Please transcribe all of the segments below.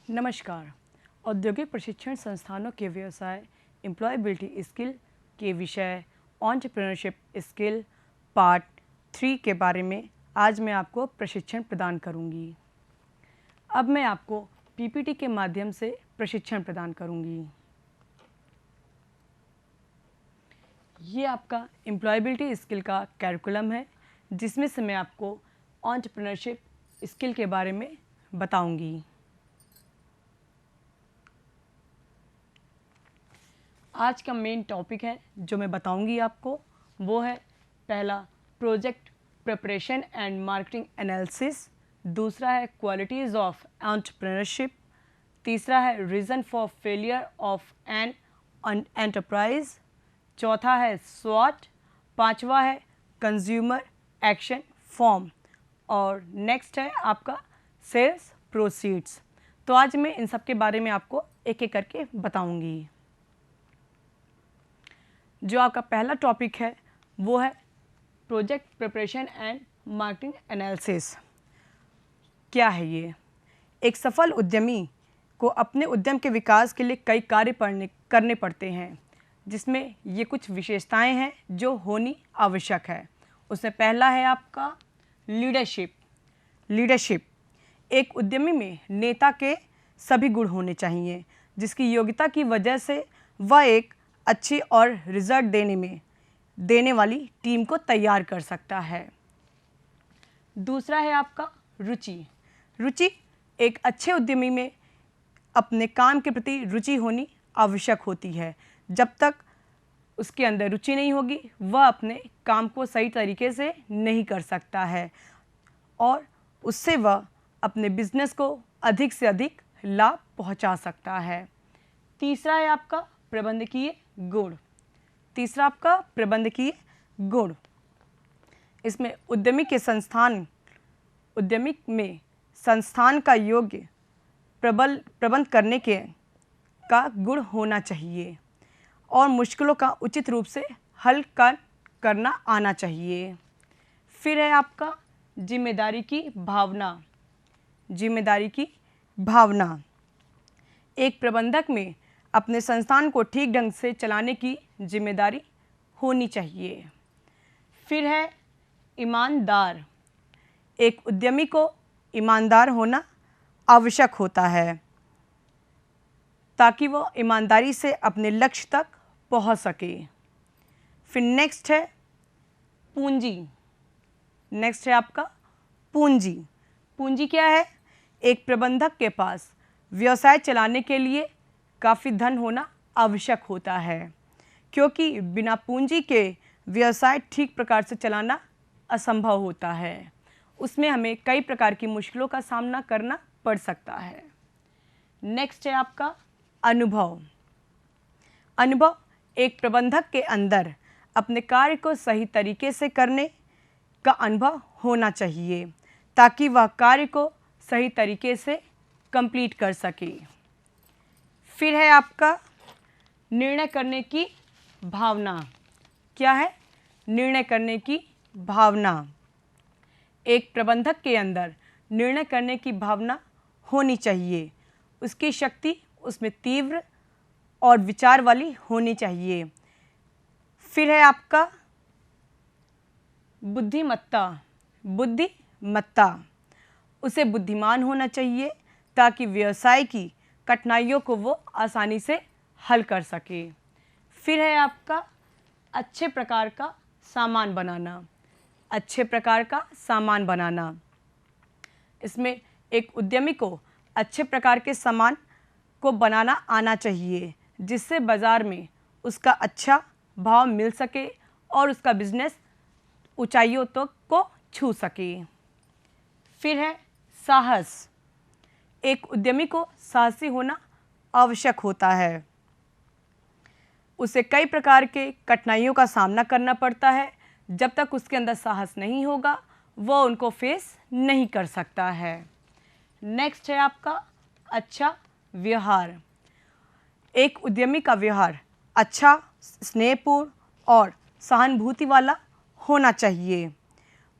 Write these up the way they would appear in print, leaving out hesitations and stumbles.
नमस्कार। औद्योगिक प्रशिक्षण संस्थानों के व्यवसाय एम्प्लॉयबिलिटी स्किल के विषय एंटरप्रेन्योरशिप स्किल पार्ट 3 के बारे में आज मैं आपको प्रशिक्षण प्रदान करूंगी। अब मैं आपको पीपीटी के माध्यम से प्रशिक्षण प्रदान करूंगी। ये आपका एम्प्लॉयबिलिटी स्किल का कैरिकुलम है, जिसमें से मैं आपको एंटरप्रेन्योरशिप स्किल के बारे में बताऊंगी। आज का मेन टॉपिक है जो मैं बताऊंगी आपको, वो है पहला project preparation and marketing analysis, दूसरा है क्वालिटीज़ ऑफ एंटरप्रेन्योरशिप, तीसरा है reason for failure of an enterprise, चौथा है स्वॉट, पांचवा है कंज्यूमर एक्शन फॉर्म और नेक्स्ट है आपका सेल्स प्रोसीड्स। तो आज मैं इन सब के बारे में आपको एक एक करके बताऊंगी। जो आपका पहला टॉपिक है वो है project preparation and marketing analysis. क्या है ये? एक सफल उद्यमी को अपने उद्यम के विकास के लिए कई कार्य करने पड़ते हैं, जिसमें ये कुछ विशेषताएं हैं जो होनी आवश्यक है। उसमें पहला है आपका लीडरशिप। एक उद्यमी में नेता के सभी गुण होने चाहिए, जिसकी योग्यता की वजह से वह एक अच्छी और रिजल्ट देने वाली टीम को तैयार कर सकता है। दूसरा है आपका रुचि। एक अच्छे उद्यमी में अपने काम के प्रति रुचि होनी आवश्यक होती है। जब तक उसके अंदर रुचि नहीं होगी, वह अपने काम को सही तरीके से नहीं कर सकता है और उससे वह अपने बिजनेस को अधिक से अधिक लाभ पहुंचा सकता है। तीसरा है आपका प्रबंधकीय गुण। इसमें उद्यमी में संस्थान का योग्य प्रबंध करने का गुण होना चाहिए और मुश्किलों का उचित रूप से हल करना आना चाहिए। फिर है आपका जिम्मेदारी की भावना। एक प्रबंधक में अपने संस्थान को ठीक ढंग से चलाने की जिम्मेदारी होनी चाहिए। फिर है ईमानदार। एक उद्यमी को ईमानदार होना आवश्यक होता है ताकि वो ईमानदारी से अपने लक्ष्य तक पहुंच सके। फिर नेक्स्ट है आपका पूंजी क्या है? एक प्रबंधक के पास व्यवसाय चलाने के लिए काफ़ी धन होना आवश्यक होता है, क्योंकि बिना पूंजी के व्यवसाय ठीक प्रकार से चलाना असंभव होता है। उसमें हमें कई प्रकार की मुश्किलों का सामना करना पड़ सकता है। नेक्स्ट है आपका अनुभव। एक प्रबंधक के अंदर अपने कार्य को सही तरीके से करने का अनुभव होना चाहिए ताकि वह कार्य को सही तरीके से कंप्लीट कर सके। फिर है आपका निर्णय करने की भावना। क्या है? निर्णय करने की भावना। एक प्रबंधक के अंदर निर्णय करने की भावना होनी चाहिए। उसकी शक्ति उसमें तीव्र और विचार वाली होनी चाहिए। फिर है आपका बुद्धिमत्ता। उसे बुद्धिमान होना चाहिए ताकि व्यवसाय की कठिनाइयों को वो आसानी से हल कर सके। फिर है आपका अच्छे प्रकार का सामान बनाना। इसमें एक उद्यमी को अच्छे प्रकार के सामान को बनाना आना चाहिए, जिससे बाज़ार में उसका अच्छा भाव मिल सके और उसका बिजनेस ऊंचाइयों तक को छू सके। फिर है साहस। एक उद्यमी को साहसी होना आवश्यक होता है। उसे कई प्रकार के कठिनाइयों का सामना करना पड़ता है। जब तक उसके अंदर साहस नहीं होगा, वह उनको फेस नहीं कर सकता है। नेक्स्ट है आपका अच्छा व्यवहार। एक उद्यमी का व्यवहार अच्छा, स्नेहपूर्ण और सहानुभूति वाला होना चाहिए।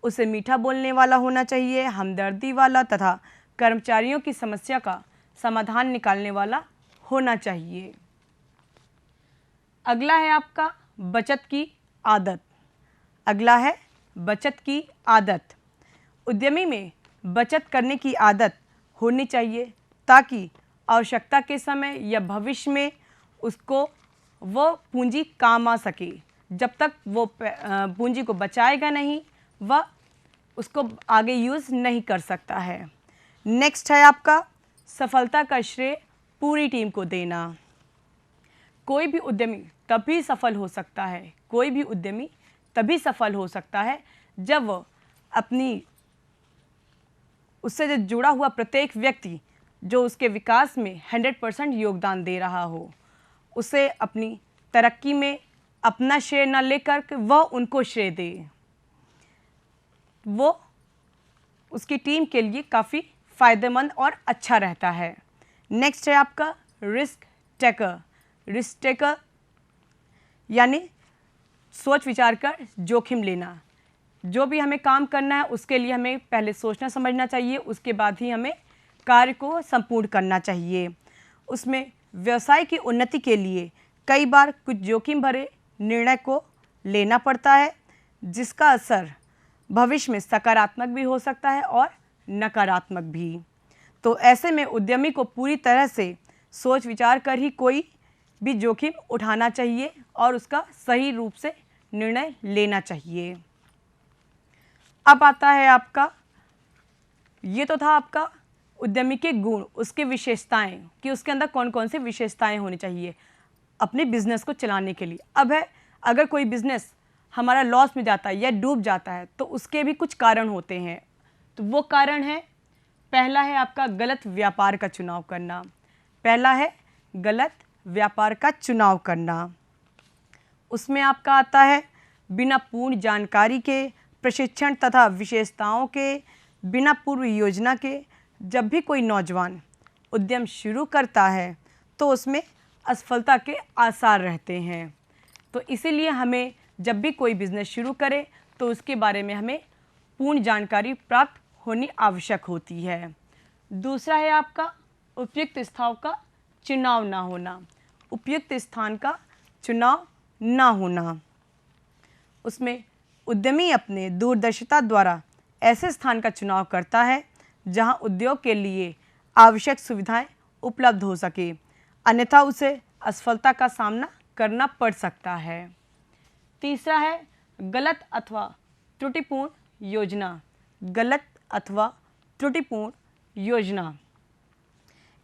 उसे मीठा बोलने वाला होना चाहिए, हमदर्दी वाला तथा कर्मचारियों की समस्या का समाधान निकालने वाला होना चाहिए। अगला है आपका बचत की आदत। अगला है बचत की आदत। उद्यमी में बचत करने की आदत होनी चाहिए ताकि आवश्यकता के समय या भविष्य में उसको वो पूंजी काम आ सके। जब तक वो पूंजी को बचाएगा नहीं, वह उसको आगे यूज़ नहीं कर सकता है। नेक्स्ट है आपका सफलता का श्रेय पूरी टीम को देना। कोई भी उद्यमी तभी सफल हो सकता है, कोई भी उद्यमी तभी सफल हो सकता है जब वह अपनी उससे जो जुड़ा हुआ प्रत्येक व्यक्ति जो उसके विकास में 100% योगदान दे रहा हो, उसे अपनी तरक्की में अपना श्रेय न लेकर के वह उनको श्रेय दे। वो उसकी टीम के लिए काफ़ी फ़ायदेमंद और अच्छा रहता है। नेक्स्ट है आपका रिस्क टेकर। रिस्क टेकर यानी सोच विचार कर जोखिम लेना। जो भी हमें काम करना है उसके लिए हमें पहले सोचना समझना चाहिए, उसके बाद ही हमें कार्य को संपूर्ण करना चाहिए। उसमें व्यवसाय की उन्नति के लिए कई बार कुछ जोखिम भरे निर्णय को लेना पड़ता है, जिसका असर भविष्य में सकारात्मक भी हो सकता है और नकारात्मक भी। तो ऐसे में उद्यमी को पूरी तरह से सोच विचार कर ही कोई भी जोखिम उठाना चाहिए और उसका सही रूप से निर्णय लेना चाहिए। अब आता है आपका, ये तो था आपका उद्यमी के गुण, उसकी विशेषताएं कि उसके अंदर कौन कौन सी विशेषताएं होनी चाहिए अपने बिजनेस को चलाने के लिए। अब है, अगर कोई बिजनेस हमारा लॉस में जाता है या डूब जाता है तो उसके भी कुछ कारण होते हैं। तो वो कारण है, पहला है आपका गलत व्यापार का चुनाव करना। पहला है गलत व्यापार का चुनाव करना। उसमें आपका आता है बिना पूर्ण जानकारी के, प्रशिक्षण तथा विशेषताओं के, बिना पूर्व योजना के। जब भी कोई नौजवान उद्यम शुरू करता है तो उसमें असफलता के आसार रहते हैं। तो इसीलिए हमें जब भी कोई बिज़नेस शुरू करे तो उसके बारे में हमें पूर्ण जानकारी प्राप्त होनी आवश्यक होती है। दूसरा है आपका उपयुक्त स्थान का चुनाव ना होना। उपयुक्त स्थान का चुनाव ना होना। उसमें उद्यमी अपने दूरदर्शिता द्वारा ऐसे स्थान का चुनाव करता है जहां उद्योग के लिए आवश्यक सुविधाएं उपलब्ध हो सके, अन्यथा उसे असफलता का सामना करना पड़ सकता है। तीसरा है गलत अथवा त्रुटिपूर्ण योजना। गलत अथवा त्रुटिपूर्ण योजना,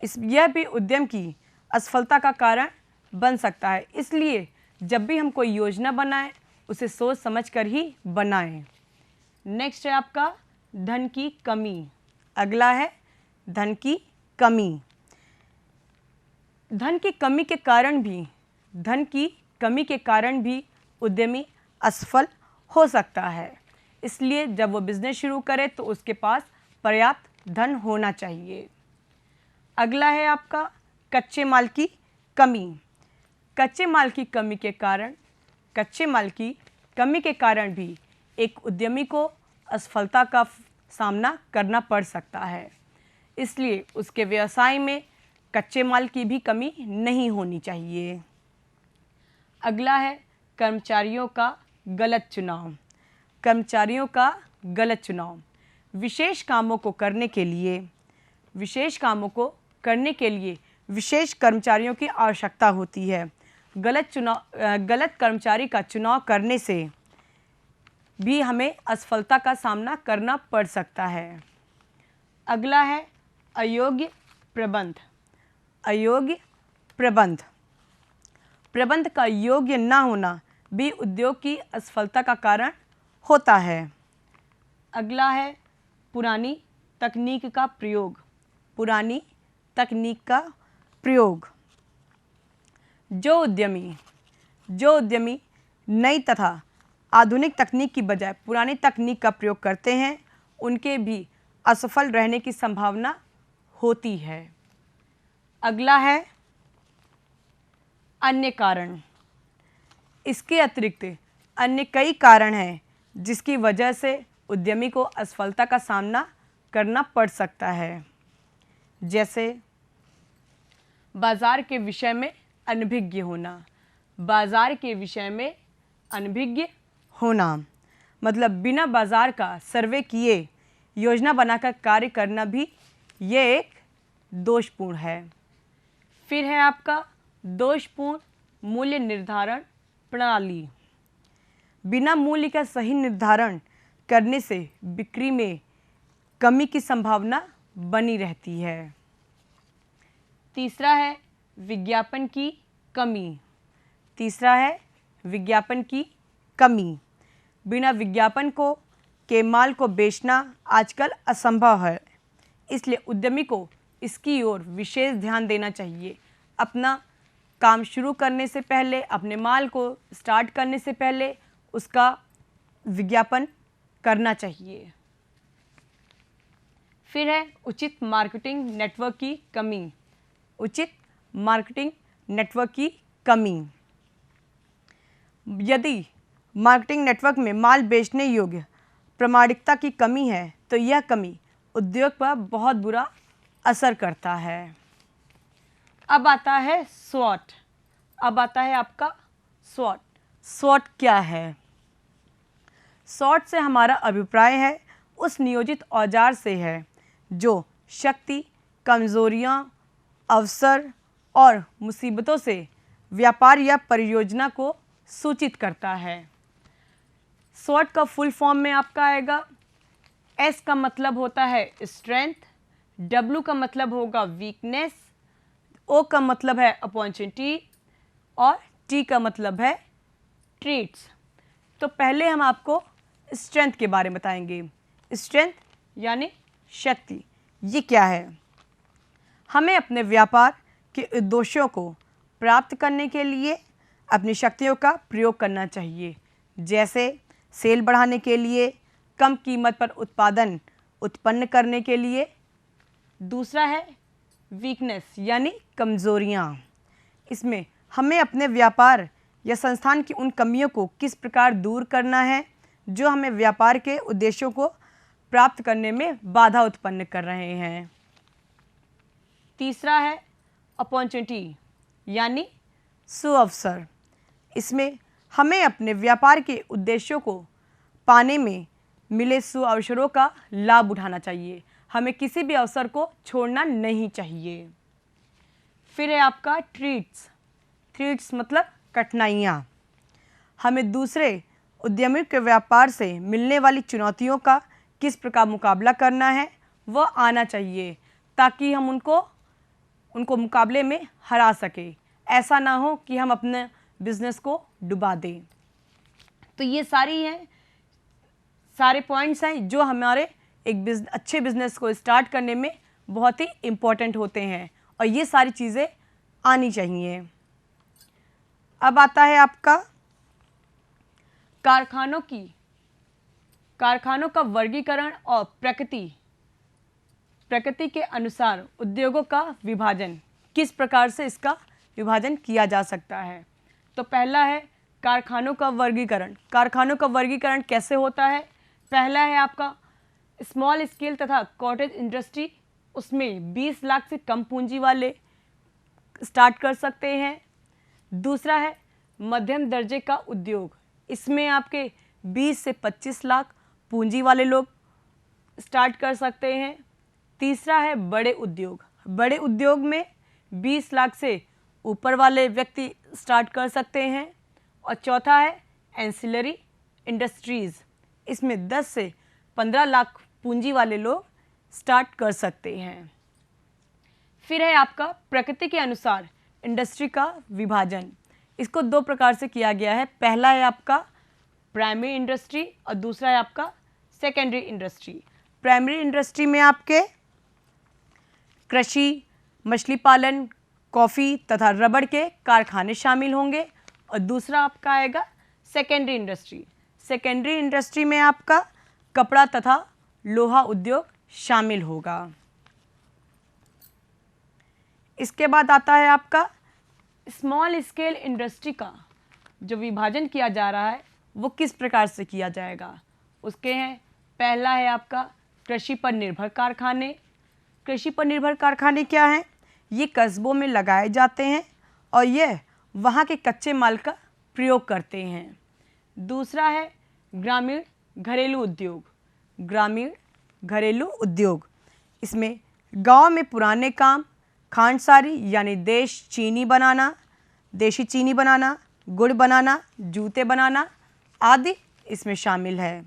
यह भी उद्यम की असफलता का कारण बन सकता है। इसलिए जब भी हम कोई योजना बनाएं उसे सोच समझकर ही बनाएं। नेक्स्ट है आपका धन की कमी। अगला है धन की कमी। धन की कमी के कारण भी उद्यमी असफल हो सकता है। इसलिए जब वो बिज़नेस शुरू करे तो उसके पास पर्याप्त धन होना चाहिए। अगला है आपका कच्चे माल की कमी। कच्चे माल की कमी के कारण भी एक उद्यमी को असफलता का सामना करना पड़ सकता है। इसलिए उसके व्यवसाय में कच्चे माल की भी कमी नहीं होनी चाहिए। अगला है कर्मचारियों का गलत चुनाव। कर्मचारियों का गलत चुनाव। विशेष कामों को करने के लिए विशेष कर्मचारियों की आवश्यकता होती है। गलत कर्मचारी का चुनाव करने से भी हमें असफलता का सामना करना पड़ सकता है। अगला है अयोग्य प्रबंध। प्रबंध का योग्य न होना भी उद्योग की असफलता का कारण होता है। अगला है पुरानी तकनीक का प्रयोग। जो उद्यमी नई तथा आधुनिक तकनीक की बजाय पुरानी तकनीक का प्रयोग करते हैं, उनके भी असफल रहने की संभावना होती है। अगला है अन्य कारण। इसके अतिरिक्त अन्य कई कारण हैं जिसकी वजह से उद्यमी को असफलता का सामना करना पड़ सकता है। जैसे बाजार के विषय में अनभिज्ञ होना, बाजार के विषय में अनभिज्ञ होना मतलब बिना बाजार का सर्वे किए योजना बनाकर कार्य करना भी ये एक दोषपूर्ण है। फिर है आपका दोषपूर्ण मूल्य निर्धारण प्रणाली। बिना मूल्य का सही निर्धारण करने से बिक्री में कमी की संभावना बनी रहती है। तीसरा है विज्ञापन की कमी। तीसरा है विज्ञापन की कमी। बिना विज्ञापन के माल को बेचना आजकल असंभव है, इसलिए उद्यमी को इसकी ओर विशेष ध्यान देना चाहिए। अपना काम शुरू करने से पहले, अपने माल को स्टार्ट करने से पहले उसका विज्ञापन करना चाहिए। फिर है उचित मार्केटिंग नेटवर्क की कमी। उचित मार्केटिंग नेटवर्क की कमी। यदि मार्केटिंग नेटवर्क में माल बेचने योग्य प्रामाणिकता की कमी है तो यह कमी उद्योग पर बहुत बुरा असर करता है। अब आता है स्वॉट। अब आता है आपका स्वॉट। स्वॉट क्या है? स्वॉट से हमारा अभिप्राय है उस नियोजित औजार से है जो शक्ति, कमजोरियां, अवसर और मुसीबतों से व्यापार या परियोजना को सूचित करता है। स्वॉट का फुल फॉर्म में आपका आएगा, एस का मतलब होता है स्ट्रेंथ, डब्ल्यू का मतलब होगा वीकनेस, ओ का मतलब है अपॉर्चुनिटी और टी का मतलब है ट्रीट्स। तो पहले हम आपको स्ट्रेंथ के बारे में बताएंगे। स्ट्रेंथ यानी शक्ति। ये क्या है? हमें अपने व्यापार के उद्देश्यों को प्राप्त करने के लिए अपनी शक्तियों का प्रयोग करना चाहिए, जैसे सेल बढ़ाने के लिए, कम कीमत पर उत्पादन उत्पन्न करने के लिए। दूसरा है वीकनेस यानी कमज़ोरियाँ। इसमें हमें अपने व्यापार या संस्थान की उन कमियों को किस प्रकार दूर करना है जो हमें व्यापार के उद्देश्यों को प्राप्त करने में बाधा उत्पन्न कर रहे हैं। तीसरा है अपॉर्चुनिटी यानी सुअवसर। इसमें हमें अपने व्यापार के उद्देश्यों को पाने में मिले सुअवसरों का लाभ उठाना चाहिए। हमें किसी भी अवसर को छोड़ना नहीं चाहिए। फिर है आपका ट्रीट्स। ट्रीट्स मतलब कठिनाइयाँ। हमें दूसरे उद्यमियों के व्यापार से मिलने वाली चुनौतियों का किस प्रकार मुकाबला करना है वह आना चाहिए, ताकि हम उनको मुकाबले में हरा सके। ऐसा ना हो कि हम अपने बिजनेस को डुबा दें। तो ये सारे पॉइंट्स हैं जो हमारे एक अच्छे बिजनेस को स्टार्ट करने में बहुत ही इम्पोर्टेंट होते हैं और ये सारी चीज़ें आनी चाहिए। अब आता है आपका कारखानों का वर्गीकरण और प्रकृति के अनुसार उद्योगों का विभाजन। किस प्रकार से इसका विभाजन किया जा सकता है? तो पहला है कारखानों का वर्गीकरण। कारखानों का वर्गीकरण कैसे होता है? पहला है आपका स्मॉल स्केल तथा कॉटेज इंडस्ट्री। उसमें 20 लाख से कम पूंजी वाले स्टार्ट कर सकते हैं। दूसरा है मध्यम दर्जे का उद्योग। इसमें आपके 20 से 25 लाख पूंजी वाले लोग स्टार्ट कर सकते हैं। तीसरा है बड़े उद्योग। बड़े उद्योग में 20 लाख से ऊपर वाले व्यक्ति स्टार्ट कर सकते हैं। और चौथा है एंसिलरी इंडस्ट्रीज़। इसमें 10 से 15 लाख पूंजी वाले लोग स्टार्ट कर सकते हैं। फिर है आपका प्रकृति के अनुसार इंडस्ट्री का विभाजन। इसको दो प्रकार से किया गया है। पहला है आपका प्राइमरी इंडस्ट्री और दूसरा है आपका सेकेंडरी इंडस्ट्री। प्राइमरी इंडस्ट्री में आपके कृषि, मछली पालन, कॉफ़ी तथा रबड़ के कारखाने शामिल होंगे और दूसरा आपका आएगा सेकेंडरी इंडस्ट्री। सेकेंडरी इंडस्ट्री में आपका कपड़ा तथा लोहा उद्योग शामिल होगा। इसके बाद आता है आपका स्मॉल स्केल इंडस्ट्री का जो विभाजन किया जा रहा है वो किस प्रकार से किया जाएगा। उसके हैं पहला है आपका कृषि पर निर्भर कारखाने। कृषि पर निर्भर कारखाने क्या हैं? ये कस्बों में लगाए जाते हैं और यह वहाँ के कच्चे माल का प्रयोग करते हैं। दूसरा है ग्रामीण घरेलू उद्योग। ग्रामीण घरेलू उद्योग, इसमें गांव में पुराने काम, खांडसारी यानी देशी चीनी बनाना, गुड़ बनाना, जूते बनाना आदि इसमें शामिल है।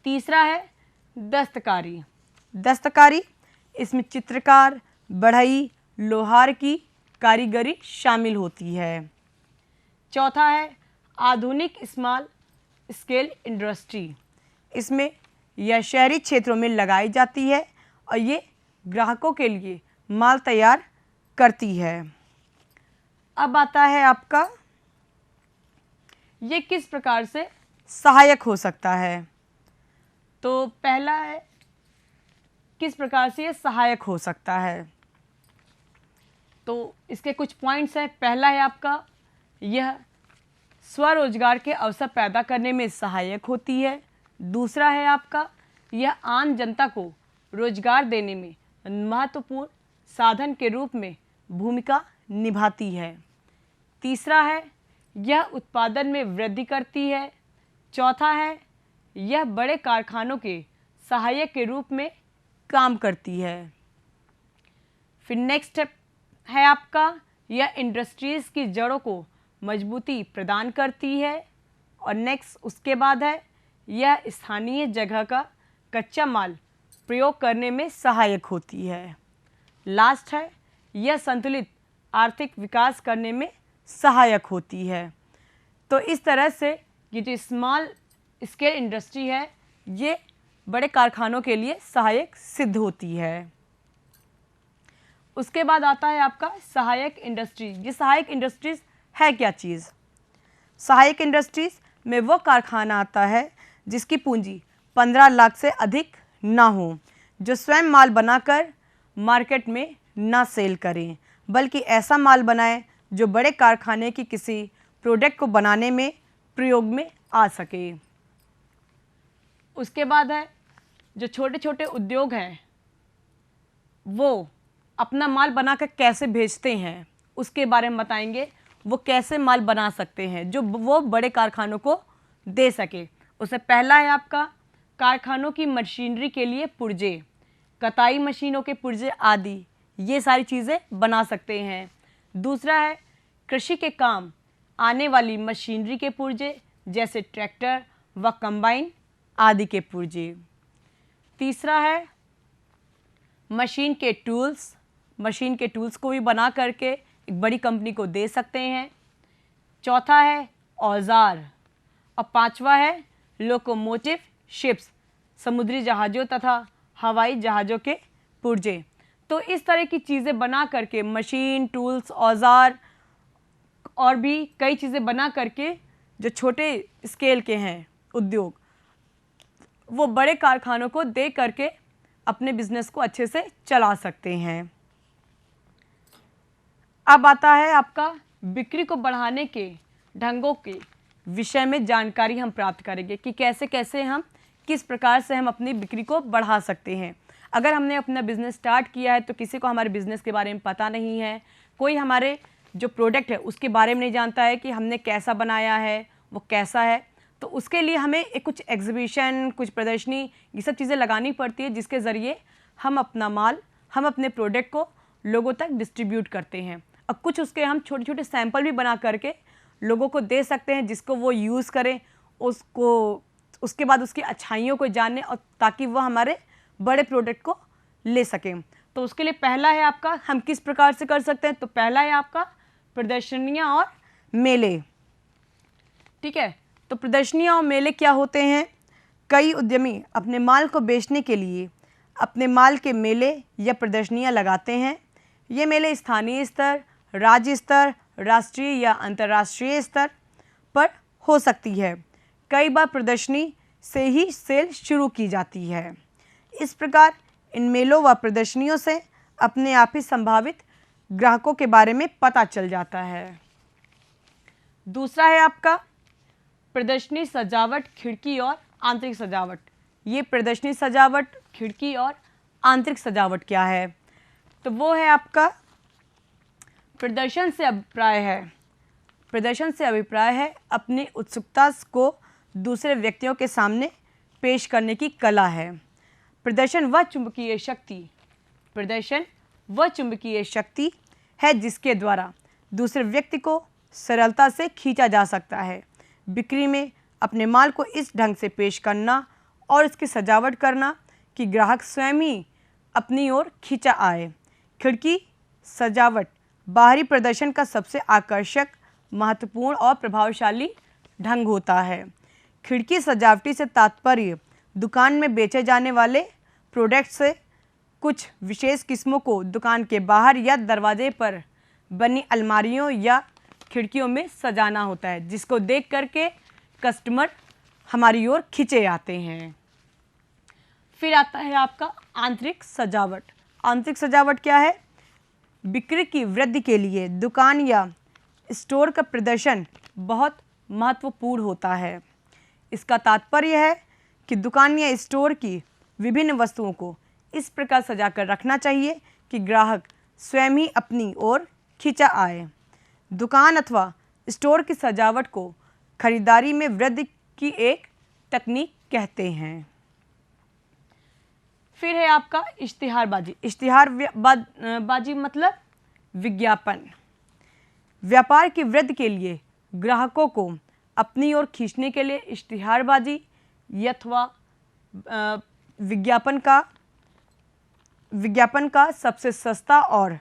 तीसरा है दस्तकारी। दस्तकारी, इसमें चित्रकार, बढ़ई, लोहार की कारीगरी शामिल होती है। चौथा है आधुनिक स्मॉल स्केल इंडस्ट्री। इसमें यह शहरी क्षेत्रों में लगाई जाती है और ये ग्राहकों के लिए माल तैयार करती है। अब आता है आपका ये किस प्रकार से सहायक हो सकता है। तो पहला है किस प्रकार से ये सहायक हो सकता है। तो इसके कुछ पॉइंट्स हैं। पहला है आपका यह स्वरोजगार के अवसर पैदा करने में सहायक होती है। दूसरा है आपका यह आम जनता को रोजगार देने में महत्वपूर्ण साधन के रूप में भूमिका निभाती है। तीसरा है यह उत्पादन में वृद्धि करती है। चौथा है यह बड़े कारखानों के सहायक के रूप में काम करती है। फिर नेक्स्ट है आपका यह इंडस्ट्रीज़ की जड़ों को मजबूती प्रदान करती है। और नेक्स्ट उसके बाद है यह स्थानीय जगह का कच्चा माल प्रयोग करने में सहायक होती है। लास्ट है यह संतुलित आर्थिक विकास करने में सहायक होती है। तो इस तरह से ये जो स्मॉल स्केल इंडस्ट्री है ये बड़े कारखानों के लिए सहायक सिद्ध होती है। उसके बाद आता है आपका सहायक इंडस्ट्री। ये सहायक इंडस्ट्रीज़ है क्या चीज़। सहायक इंडस्ट्रीज़ में वो कारखाना आता है जिसकी पूंजी 15 लाख से अधिक ना हो, जो स्वयं माल बनाकर मार्केट में ना सेल करें, बल्कि ऐसा माल बनाए जो बड़े कारखाने की किसी प्रोडक्ट को बनाने में प्रयोग में आ सके। उसके बाद है जो छोटे छोटे उद्योग हैं वो अपना माल बनाकर कैसे बेचते हैं उसके बारे में बताएंगे। वो कैसे माल बना सकते हैं जो वो बड़े कारखानों को दे सके। उससे पहला है आपका कारखानों की मशीनरी के लिए पुर्जे, कताई मशीनों के पुर्जे आदि ये सारी चीज़ें बना सकते हैं। दूसरा है कृषि के काम आने वाली मशीनरी के पुर्जे जैसे ट्रैक्टर व कंबाइन आदि के पुर्जे। तीसरा है मशीन के टूल्स। मशीन के टूल्स को भी बना करके एक बड़ी कंपनी को दे सकते हैं। चौथा है औजार और पांचवा है लोकोमोटिव शिप्स, समुद्री जहाज़ों तथा हवाई जहाज़ों के पुर्जे। तो इस तरह की चीज़ें बना करके मशीन, टूल्स, औजार और भी कई चीज़ें बना करके जो छोटे स्केल के हैं उद्योग वो बड़े कारखानों को दे करके अपने बिजनेस को अच्छे से चला सकते हैं। अब आता है आपका बिक्री को बढ़ाने के ढंगों के विषय में जानकारी हम प्राप्त करेंगे कि कैसे कैसे हम किस प्रकार से हम अपनी बिक्री को बढ़ा सकते हैं। अगर हमने अपना बिज़नेस स्टार्ट किया है तो किसी को हमारे बिज़नेस के बारे में पता नहीं है, कोई हमारे जो प्रोडक्ट है उसके बारे में नहीं जानता है कि हमने कैसा बनाया है, वो कैसा है, तो उसके लिए हमें एक कुछ एग्जीबिशन, कुछ प्रदर्शनी, ये सब चीज़ें लगानी पड़ती है जिसके ज़रिए हम अपना माल, हम अपने प्रोडक्ट को लोगों तक डिस्ट्रीब्यूट करते हैं। अब कुछ उसके हम छोटे छोटे सैंपल भी बना करके लोगों को दे सकते हैं जिसको वो यूज़ करें, उसको उसके बाद उसकी अच्छाइयों को जाने और ताकि वह हमारे बड़े प्रोडक्ट को ले सकें। तो उसके लिए पहला है आपका हम किस प्रकार से कर सकते हैं। तो पहला है आपका प्रदर्शनियाँ और मेले। ठीक है, तो प्रदर्शनियाँ और मेले क्या होते हैं। कई उद्यमी अपने माल को बेचने के लिए अपने माल के मेले या प्रदर्शनियाँ लगाते हैं। ये मेले स्थानीय स्तर, राज्य स्तर, राष्ट्रीय या अंतर्राष्ट्रीय स्तर पर हो सकती है। कई बार प्रदर्शनी से ही सेल शुरू की जाती है। इस प्रकार इन मेलों व प्रदर्शनियों से अपने आप ही संभावित ग्राहकों के बारे में पता चल जाता है। दूसरा है आपका प्रदर्शनी सजावट, खिड़की और आंतरिक सजावट। ये प्रदर्शनी सजावट, खिड़की और आंतरिक सजावट क्या है। तो वो है आपका प्रदर्शन से अभिप्राय है। प्रदर्शन से अभिप्राय है अपनी उत्सुकता को दूसरे व्यक्तियों के सामने पेश करने की कला है। प्रदर्शन वह चुंबकीय शक्ति है जिसके द्वारा दूसरे व्यक्ति को सरलता से खींचा जा सकता है। बिक्री में अपने माल को इस ढंग से पेश करना और इसकी सजावट करना कि ग्राहक स्वयं ही अपनी ओर खींचा आए। खिड़की सजावट बाहरी प्रदर्शन का सबसे आकर्षक, महत्वपूर्ण और प्रभावशाली ढंग होता है। खिड़की सजावटी से तात्पर्य दुकान में बेचे जाने वाले प्रोडक्ट से कुछ विशेष किस्मों को दुकान के बाहर या दरवाजे पर बनी अलमारियों या खिड़कियों में सजाना होता है, जिसको देख करके कस्टमर हमारी ओर खींचे आते हैं। फिर आता है आपका आंतरिक सजावट। आंतरिक सजावट क्या है? बिक्री की वृद्धि के लिए दुकान या स्टोर का प्रदर्शन बहुत महत्वपूर्ण होता है। इसका तात्पर्य है कि दुकान या स्टोर की विभिन्न वस्तुओं को इस प्रकार सजाकर रखना चाहिए कि ग्राहक स्वयं ही अपनी ओर खींचा आए। दुकान अथवा स्टोर की सजावट को खरीदारी में वृद्धि की एक तकनीक कहते हैं। फिर है आपका इश्तिहारबाजी। इश्तिहारबाजी मतलब विज्ञापन। व्यापार की वृद्धि के लिए ग्राहकों को अपनी ओर खींचने के लिए इश्तिहारबाजी अथवा विज्ञापन का सबसे सस्ता और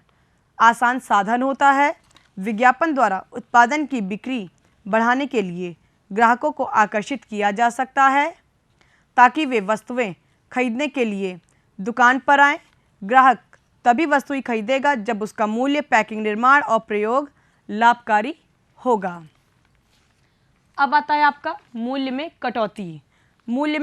आसान साधन होता है। विज्ञापन द्वारा उत्पादन की बिक्री बढ़ाने के लिए ग्राहकों को आकर्षित किया जा सकता है ताकि वे वस्तुएं खरीदने के लिए दुकान पर आएं। ग्राहक तभी वस्तुएं खरीदेगा जब उसका मूल्य, पैकिंग, निर्माण और प्रयोग लाभकारी होगा। अब आता है आपका मूल्य में कटौती। मूल्यों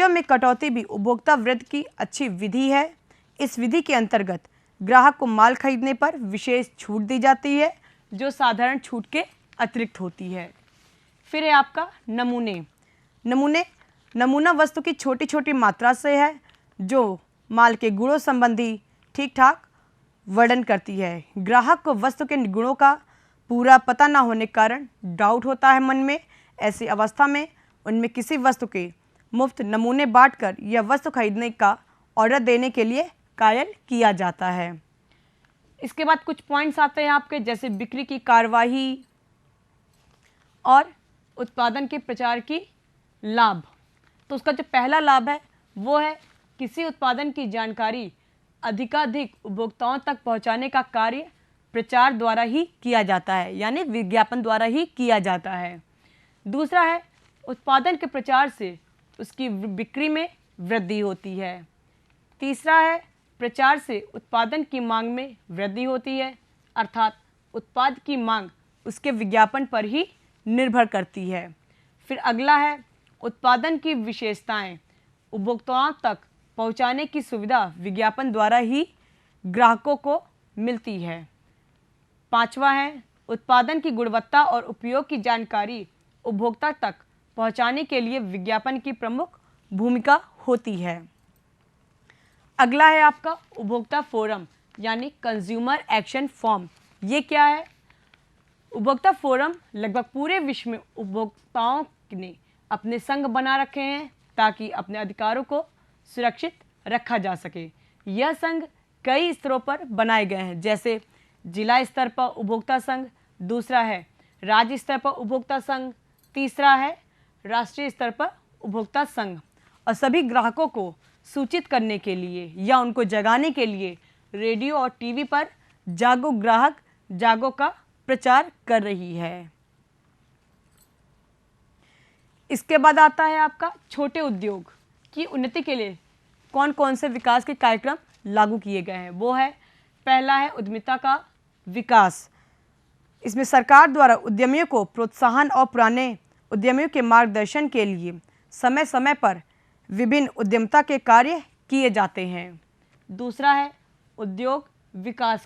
में कटौती भी उपभोक्ता वृद्धि की अच्छी विधि है। इस विधि के अंतर्गत ग्राहक को माल खरीदने पर विशेष छूट दी जाती है जो साधारण छूट के अतिरिक्त होती है। फिर है आपका नमूना वस्तु की छोटी छोटी मात्रा से है जो माल के गुणों संबंधी ठीक ठाक वर्णन करती है। ग्राहक को वस्तु के गुणों का पूरा पता न होने के कारण डाउट होता है मन में। ऐसी अवस्था में उनमें किसी वस्तु के मुफ्त नमूने बांटकर यह वस्तु खरीदने का ऑर्डर देने के लिए कायल किया जाता है। इसके बाद कुछ पॉइंट्स आते हैं आपके, जैसे बिक्री की कार्यवाही और उत्पादन के प्रचार की लाभ। तो उसका जो पहला लाभ है वो है किसी उत्पादन की जानकारी अधिकाधिक उपभोक्ताओं तक पहुंचाने का कार्य प्रचार द्वारा ही किया जाता है, यानी विज्ञापन द्वारा ही किया जाता है। दूसरा है उत्पादन के प्रचार से उसकी बिक्री में वृद्धि होती है। तीसरा है प्रचार से उत्पादन की मांग में वृद्धि होती है, अर्थात उत्पाद की मांग उसके विज्ञापन पर ही निर्भर करती है। फिर अगला है उत्पादन की विशेषताएं उपभोक्ताओं तक पहुंचाने की सुविधा विज्ञापन द्वारा ही ग्राहकों को मिलती है। पांचवा है उत्पादन की गुणवत्ता और उपयोग की जानकारी उपभोक्ता तक पहुंचाने के लिए विज्ञापन की प्रमुख भूमिका होती है। अगला है आपका उपभोक्ता फोरम यानी कंज्यूमर एक्शन फॉर्म। ये क्या है? उपभोक्ता फोरम लगभग पूरे विश्व में उपभोक्ताओं ने अपने संघ बना रखे हैं ताकि अपने अधिकारों को सुरक्षित रखा जा सके। यह संघ कई स्तरों पर बनाए गए हैं, जैसे जिला स्तर पर उपभोक्ता संघ, दूसरा है राज्य स्तर पर उपभोक्ता संघ, तीसरा है राष्ट्रीय स्तर पर उपभोक्ता संघ। और सभी ग्राहकों को सूचित करने के लिए या उनको जगाने के लिए रेडियो और टीवी पर जागो ग्राहक जागो का प्रचार कर रही है। इसके बाद आता है आपका छोटे उद्योग की उन्नति के लिए कौन कौन से विकास के कार्यक्रम लागू किए गए हैं। वो है, पहला है उद्यमिता का विकास। इसमें सरकार द्वारा उद्यमियों को प्रोत्साहन और पुराने उद्यमियों के मार्गदर्शन के लिए समय समय पर विभिन्न उद्यमिता के कार्य किए जाते हैं। दूसरा है उद्योग विकास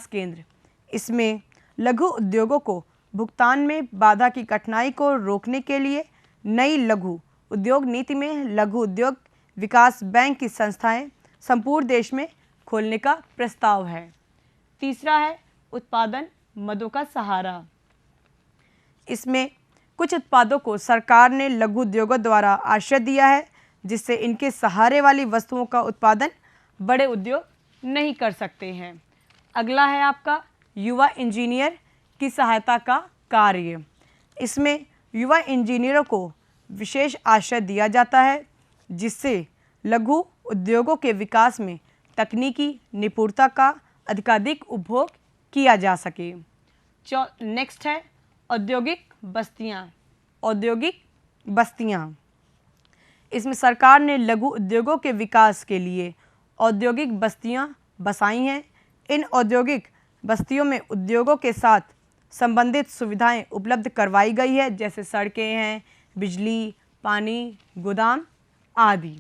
केंद्र। इसमें लघु उद्योगों को भुगतान में बाधा की कठिनाई को रोकने के लिए नई लघु उद्योग नीति में लघु उद्योग विकास बैंक की संस्थाएं संपूर्ण देश में खोलने का प्रस्ताव है। तीसरा है उत्पादन मदों का सहारा। इसमें कुछ उत्पादों को सरकार ने लघु उद्योगों द्वारा आश्रय दिया है, जिससे इनके सहारे वाली वस्तुओं का उत्पादन बड़े उद्योग नहीं कर सकते हैं। अगला है आपका युवा इंजीनियर की सहायता का कार्य। इसमें युवा इंजीनियरों को विशेष आश्रय दिया जाता है, जिससे लघु उद्योगों के विकास में तकनीकी निपुणता का अधिकाधिक उपभोग किया जा सके। नेक्स्ट है औद्योगिक बस्तियाँ। औद्योगिक बस्तियाँ, इसमें सरकार ने लघु उद्योगों के विकास के लिए औद्योगिक बस्तियाँ बसाई हैं। इन औद्योगिक बस्तियों में उद्योगों के साथ संबंधित सुविधाएं उपलब्ध करवाई गई है, जैसे सड़कें हैं, बिजली, पानी, गोदाम आदि।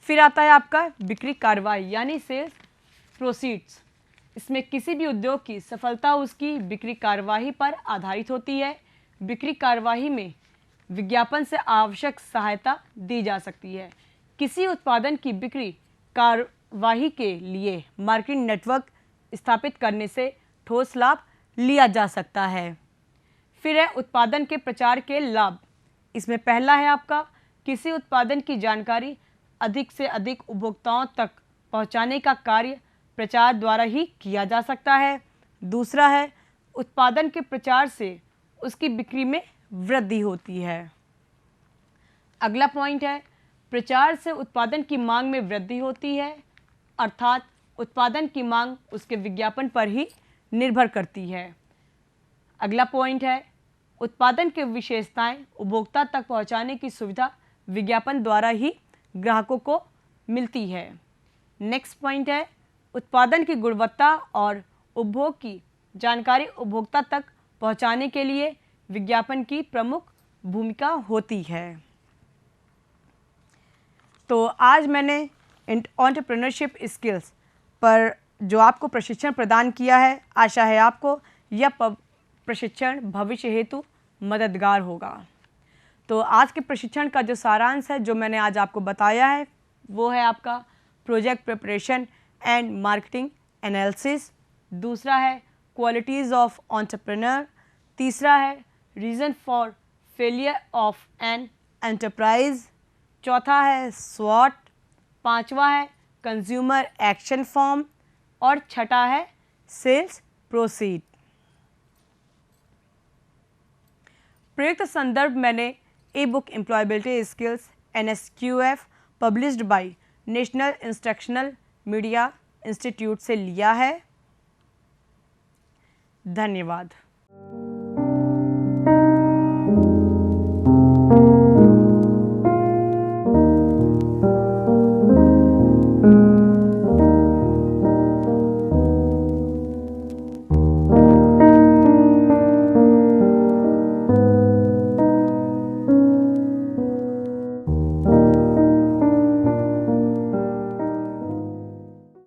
फिर आता है आपका बिक्री कार्रवाई यानी सेल्स प्रोसीड्स। इसमें किसी भी उद्योग की सफलता उसकी बिक्री कार्यवाही पर आधारित होती है। बिक्री कार्यवाही में विज्ञापन से आवश्यक सहायता दी जा सकती है। किसी उत्पादन की बिक्री कार्यवाही के लिए मार्केटिंग नेटवर्क स्थापित करने से ठोस लाभ लिया जा सकता है। फिर है उत्पादन के प्रचार के लाभ। इसमें पहला है आपका किसी उत्पादन की जानकारी अधिक से अधिक उपभोक्ताओं तक पहुंचाने का कार्य प्रचार द्वारा ही किया जा सकता है। दूसरा है उत्पादन के प्रचार से उसकी बिक्री में वृद्धि होती है। अगला पॉइंट है प्रचार से उत्पादन की मांग में वृद्धि होती है, अर्थात उत्पादन की मांग उसके विज्ञापन पर ही निर्भर करती है। अगला पॉइंट है उत्पादन की विशेषताएं उपभोक्ता तक पहुंचाने की सुविधा विज्ञापन द्वारा ही ग्राहकों को मिलती है। नेक्स्ट पॉइंट है उत्पादन की गुणवत्ता और उपभोग की जानकारी उपभोक्ता तक पहुंचाने के लिए विज्ञापन की प्रमुख भूमिका होती है। तो आज मैंने एंटरप्रेन्योरशिप स्किल्स पर जो आपको प्रशिक्षण प्रदान किया है, आशा है आपको यह प्रशिक्षण भविष्य हेतु मददगार होगा। तो आज के प्रशिक्षण का जो सारांश है जो मैंने आज आपको बताया है वो है आपका project preparation and marketing analysis. दूसरा है क्वालिटीज़ ऑफ एंटरप्रेन्योर। तीसरा है reason for failure of an enterprise. चौथा है स्वॉट। पांचवा है कंज्यूमर एक्शन फॉर्म और छठा है सेल्स प्रोसीड। प्रयुक्त संदर्भ मैंने ई book employability skills NSQF published by national instructional media institute से लिया है। धन्यवाद।